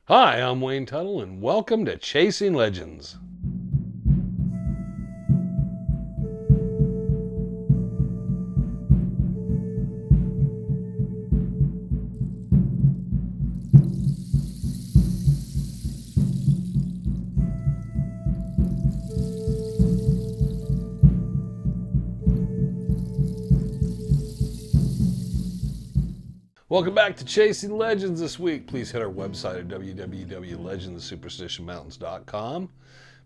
Hi, I'm Wayne Tuttle, and welcome to Chasing Legends. Welcome back to Chasing Legends this week. Please hit our website at www.legendssuperstitionmountains.com.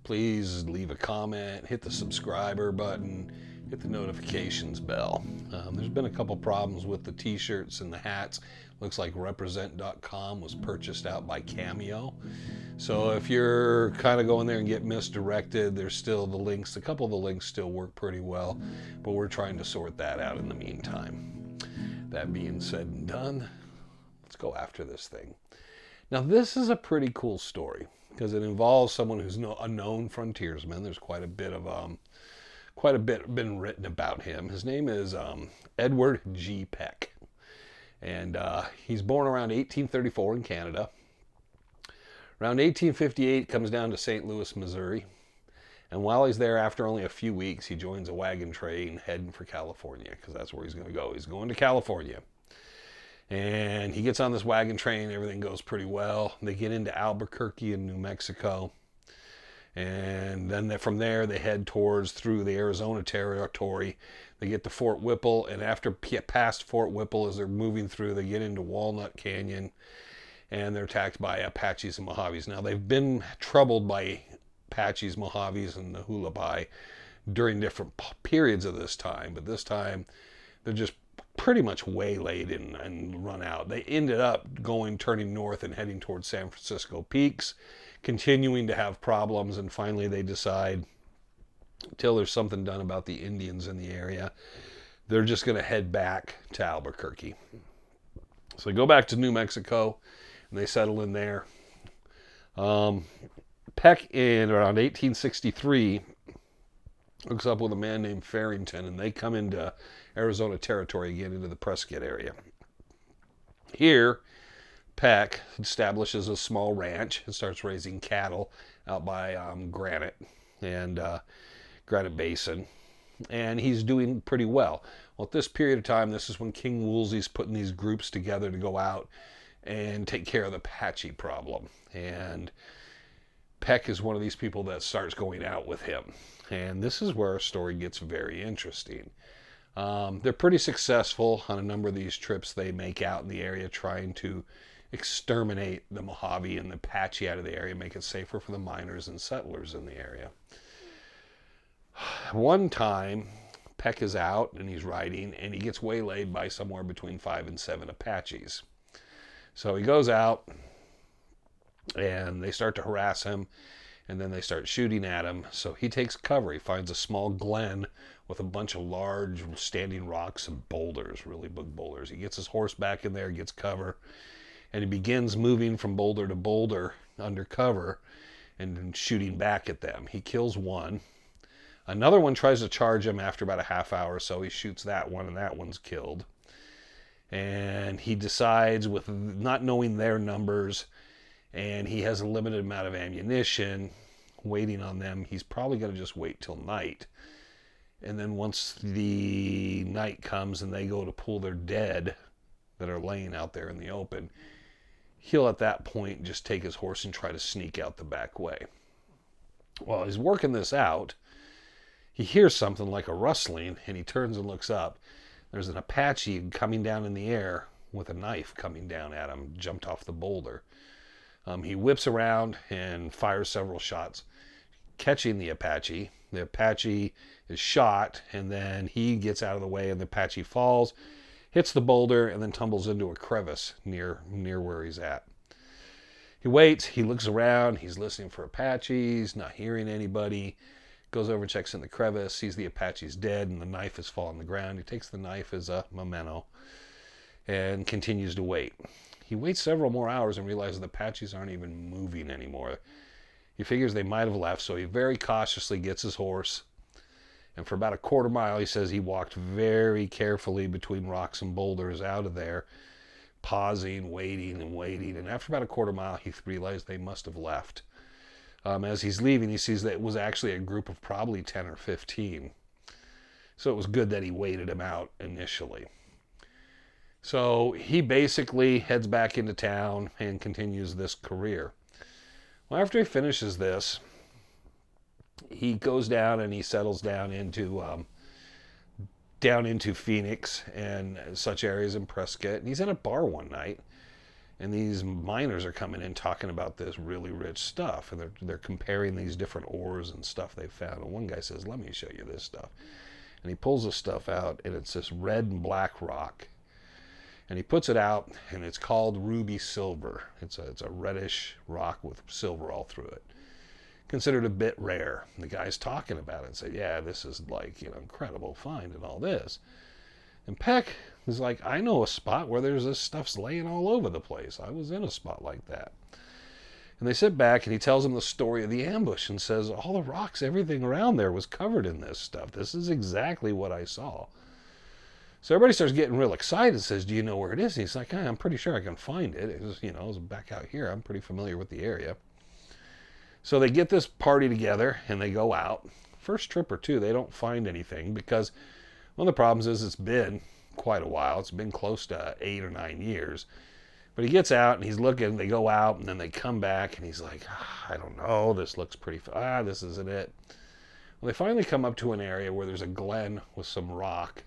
Please leave a comment, hit the subscriber button, hit the notifications bell. There's been a couple problems with the t-shirts and the hats. Looks like represent.com was purchased out by Cameo. So if you're kind of going there and get misdirected, there's still the links. A couple of the links still work pretty well, but we're trying to sort that out in the meantime. That being said and done, let's go after this thing. Now, this is a pretty cool story because it involves someone who's a known frontiersman. There's quite a bit been written about him. His name is Edward G. Peck, and he's born around 1834 in Canada. Around 1858, comes down to St. Louis, Missouri. And while he's there, after only a few weeks, he joins a wagon train heading for California, because that's where he's going to go. He's going to California. And he gets on this wagon train. Everything goes pretty well. They get into Albuquerque in New Mexico. And then from there, they head through the Arizona territory. They get to Fort Whipple. And after past Fort Whipple, as they're moving through, they get into Walnut Canyon. And they're attacked by Apaches and Mojaves. Now, they've been troubled by Apaches, Mojaves, and the Hualapai during different periods of this time, but this time they're just pretty much waylaid and run out. They ended up turning north and heading towards San Francisco Peaks, continuing to have problems, and finally they decide, until there's something done about the Indians in the area, they're just going to head back to Albuquerque. So they go back to New Mexico and they settle in there. Peck, in around 1863, hooks up with a man named Farrington, and they come into Arizona territory again, into the Prescott area. Here, Peck establishes a small ranch and starts raising cattle out by Granite Basin, and he's doing pretty well. Well, at this period of time, this is when King Woolsey's putting these groups together to go out and take care of the Apache problem, and Peck is one of these people that starts going out with him. And this is where our story gets very interesting. They're pretty successful on a number of these trips they make out in the area, trying to exterminate the Mojave and the Apache out of the area, make it safer for the miners and settlers in the area. One time, Peck is out and he's riding, and he gets waylaid by somewhere between 5 and 7 Apaches. So he goes out, and they start to harass him, and then they start shooting at him. So he takes cover. He finds a small glen with a bunch of large standing rocks and boulders, really big boulders. He gets his horse back in there, gets cover, and he begins moving from boulder to boulder under cover and shooting back at them. He kills one. Another one tries to charge him after about a half hour or so. He shoots that one, and that one's killed. And he decides, with not knowing their numbers, and he has a limited amount of ammunition waiting on them, he's probably going to just wait till night. And then once the night comes and they go to pull their dead that are laying out there in the open, he'll at that point just take his horse and try to sneak out the back way. While he's working this out, he hears something like a rustling, and he turns and looks up. There's an Apache coming down in the air with a knife coming down at him, jumped off the boulder. He whips around and fires several shots, catching the Apache. The Apache is shot, and then he gets out of the way, and the Apache falls, hits the boulder, and then tumbles into a crevice near where he's at. He waits, he looks around, he's listening for Apaches, not hearing anybody, goes over, checks in the crevice, sees the Apache's dead, and the knife has fallen on the ground. He takes the knife as a memento and continues to wait. He waits several more hours and realizes the Apaches aren't even moving anymore. He figures they might have left, so he very cautiously gets his horse, and for about a quarter mile, he says he walked very carefully between rocks and boulders out of there pausing, waiting, and waiting. And after about a quarter mile, he realized they must have left. As he's leaving, he sees that it was actually a group of probably 10 or 15. So it was good that he waited him out initially. So he basically heads back into town and continues this career. Well, after he finishes this, he goes down and he settles down into Phoenix and such areas in Prescott. And he's in a bar one night, and these miners are coming in talking about this really rich stuff, and they're comparing these different ores and stuff they found. And one guy says, "Let me show you this stuff." And he pulls this stuff out, and it's this red and black rock. And he puts it out, and it's called ruby silver. It's a reddish rock with silver all through it. Considered a bit rare. The guy's talking about it and said, "Yeah, this is like, incredible find and all this." And Peck is like, "I know a spot where there's this stuff's laying all over the place. I was in a spot like that." And they sit back, and he tells them the story of the ambush and says, "All the rocks, everything around there was covered in this stuff. This is exactly what I saw." So everybody starts getting real excited and says, "Do you know where it is?" And he's like, "I'm pretty sure I can find it. It was back out here. I'm pretty familiar with the area." So they get this party together and they go out. First trip or two, they don't find anything because one of the problems is it's been quite a while. It's been close to 8 or 9 years. But he gets out and he's looking. They go out and then they come back and he's like, "I don't know. This looks pretty. This isn't it." Well, they finally come up to an area where there's a glen with some rock.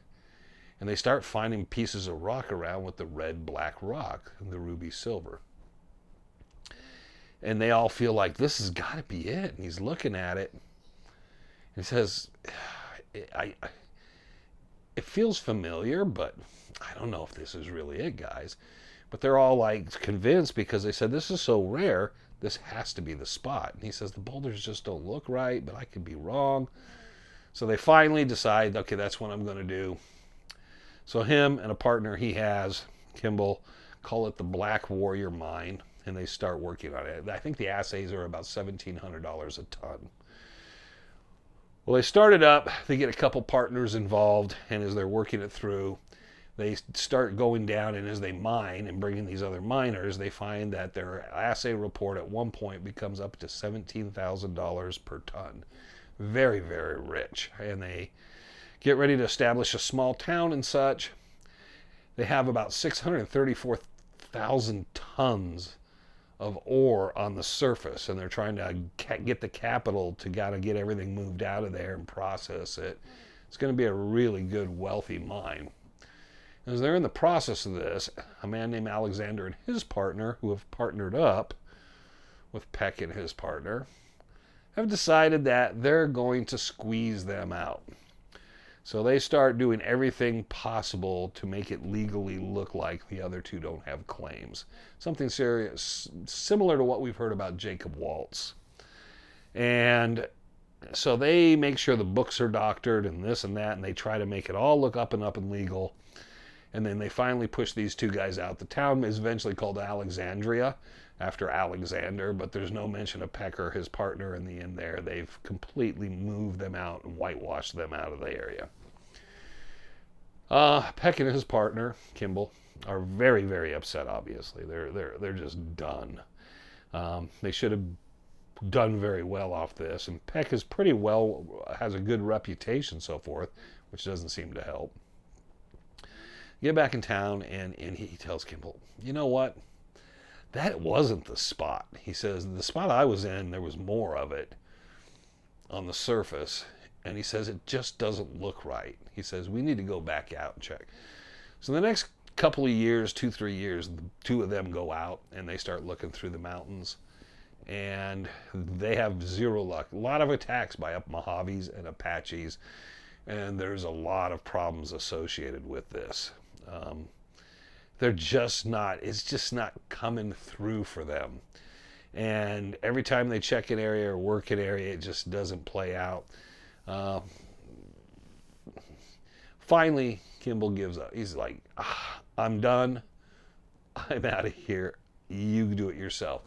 And they start finding pieces of rock around with the red, black rock and the ruby silver. And they all feel like this has got to be it. And he's looking at it. He says, it feels familiar, but I don't know if this is really it, guys. But they're all like convinced because they said, "This is so rare, this has to be the spot." And he says, "The boulders just don't look right, but I could be wrong." So they finally decide, okay, that's what I'm going to do. So him and a partner he has, Kimball, call it the Black Warrior Mine, and they start working on it. I think the assays are about $1,700 a ton. Well, they start it up. They get a couple partners involved, and as they're working it through, they start going down, and as they mine and bring in these other miners, they find that their assay report at one point becomes up to $17,000 per ton. Very, very rich. And they get ready to establish a small town and such. They have about 634,000 tons of ore on the surface, and they're trying to get the capital to gotta get everything moved out of there and process it. It's going to be a really good, wealthy mine. As they're in the process of this, a man named Alexander and his partner, who have partnered up with Peck and his partner, have decided that they're going to squeeze them out. So they start doing everything possible to make it legally look like the other two don't have claims. Something serious, similar to what we've heard about Jacob Waltz. And so they make sure the books are doctored and this and that, and they try to make it all look up and legal. And then they finally push these two guys out. The town is eventually called Alexandria, after Alexander, but there's no mention of Peck or his partner in the end there. They've completely moved them out and whitewashed them out of the area. Peck and his partner, Kimball, are very, very upset, obviously. They're just done. They should have done very well off this, and Peck is pretty well, has a good reputation so forth, which doesn't seem to help. Get back in town, and he tells Kimball, "You know what? That wasn't the spot." He says, "The spot I was in, there was more of it on the surface." And he says, "It just doesn't look right." He says, "We need to go back out and check." So the next couple of years, 2-3 years, the two of them go out and they start looking through the mountains. And they have zero luck. A lot of attacks by Mojaves and Apaches. And there's a lot of problems associated with this. They're just not, it's just not coming through for them. And every time they check an area or work an area, it just doesn't play out. Finally, Kimball gives up. He's like, "I'm done. I'm out of here. You do it yourself."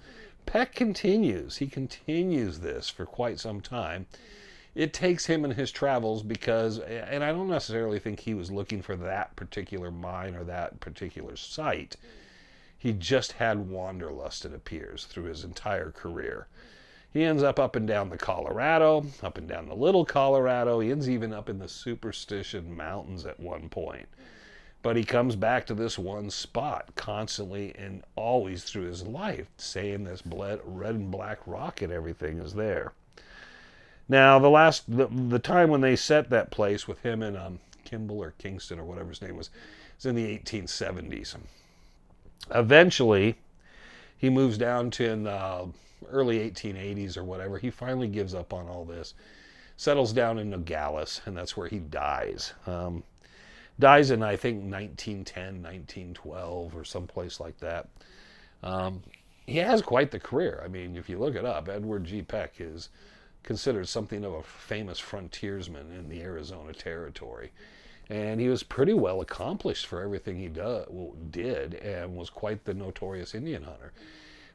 Peck continues. He continues this for quite some time. It takes him in his travels because, and I don't necessarily think he was looking for that particular mine or that particular site. He just had wanderlust, it appears, through his entire career. He ends up and down the Colorado, up and down the Little Colorado. He ends even up in the Superstition Mountains at one point. But he comes back to this one spot constantly and always through his life, saying this red and black rock and everything is there. Now, the time when they set that place with him and Kimball or Kingston or whatever his name was in the 1870s. Eventually, he moves down to in the early 1880s or whatever. He finally gives up on all this, settles down in Nogales, and that's where he dies. Dies in, I think, 1910, 1912 or someplace like that. He has quite the career. I mean, if you look it up, Edward G. Peck is considered something of a famous frontiersman in the Arizona Territory. And he was pretty well accomplished for everything he did and was quite the notorious Indian hunter.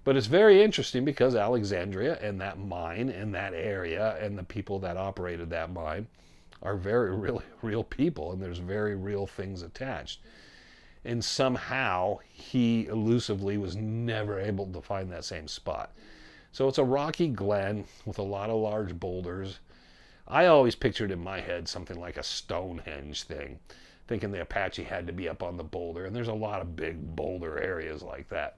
But it's very interesting because Alexandria and that mine and that area and the people that operated that mine are very real people, and there's very real things attached. And somehow he elusively was never able to find that same spot. So it's a rocky glen with a lot of large boulders. I always pictured in my head something like a Stonehenge thing, thinking the Apache had to be up on the boulder, and there's a lot of big boulder areas like that.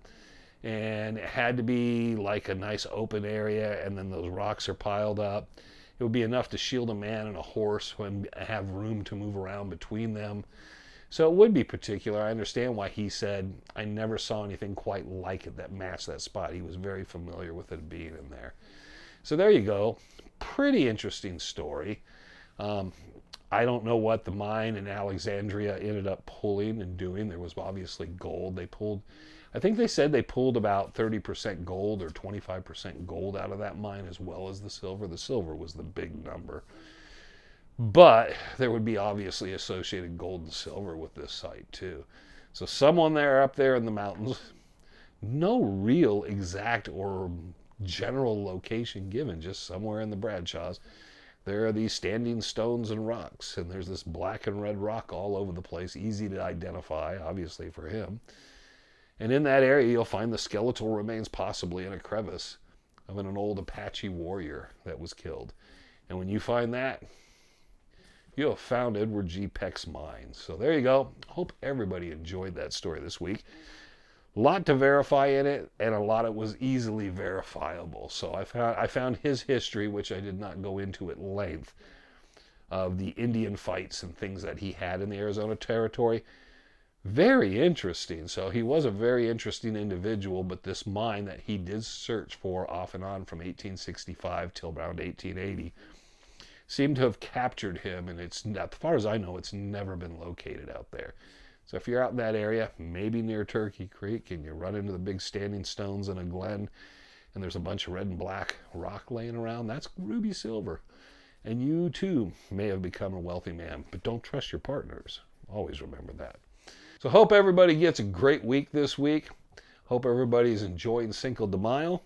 And it had to be like a nice open area, and then those rocks are piled up. It would be enough to shield a man and a horse and have room to move around between them. So it would be particular. I understand why he said, I never saw anything quite like it that matched that spot. He was very familiar with it being in there. So there you go. Pretty interesting story. I don't know what the mine in Alexandria ended up pulling and doing. There was obviously gold. I think they said they pulled about 30% gold or 25% gold out of that mine, as well as the silver. The silver was the big number. But there would be obviously associated gold and silver with this site too. So someone there up there in the mountains, no real exact or general location given, just somewhere in the Bradshaws, there are these standing stones and rocks, and there's this black and red rock all over the place, easy to identify, obviously for him. And in that area, you'll find the skeletal remains, possibly in a crevice, of an old Apache warrior that was killed. And when you find that, you have found Edward G. Peck's mine. So there you go. Hope everybody enjoyed that story this week. A lot to verify in it, and a lot of it was easily verifiable. So I found his history, which I did not go into at length, of the Indian fights and things that he had in the Arizona Territory. Very interesting. So he was a very interesting individual, but this mine that he did search for off and on from 1865 till around 1880 seemed to have captured him, and it's, as far as I know, it's never been located out there. So if you're out in that area, maybe near Turkey Creek, and you run into the big standing stones in a glen, and there's a bunch of red and black rock laying around, that's ruby silver. And you too may have become a wealthy man, but don't trust your partners. Always remember that. So hope everybody gets a great week this week. Hope everybody's enjoying Cinco de Mayo.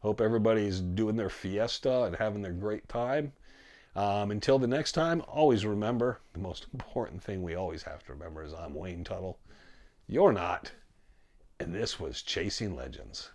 Hope everybody's doing their fiesta and having their great time. Until the next time, always remember, the most important thing we always have to remember is I'm Wayne Tuttle. You're not. And this was Chasing Legends.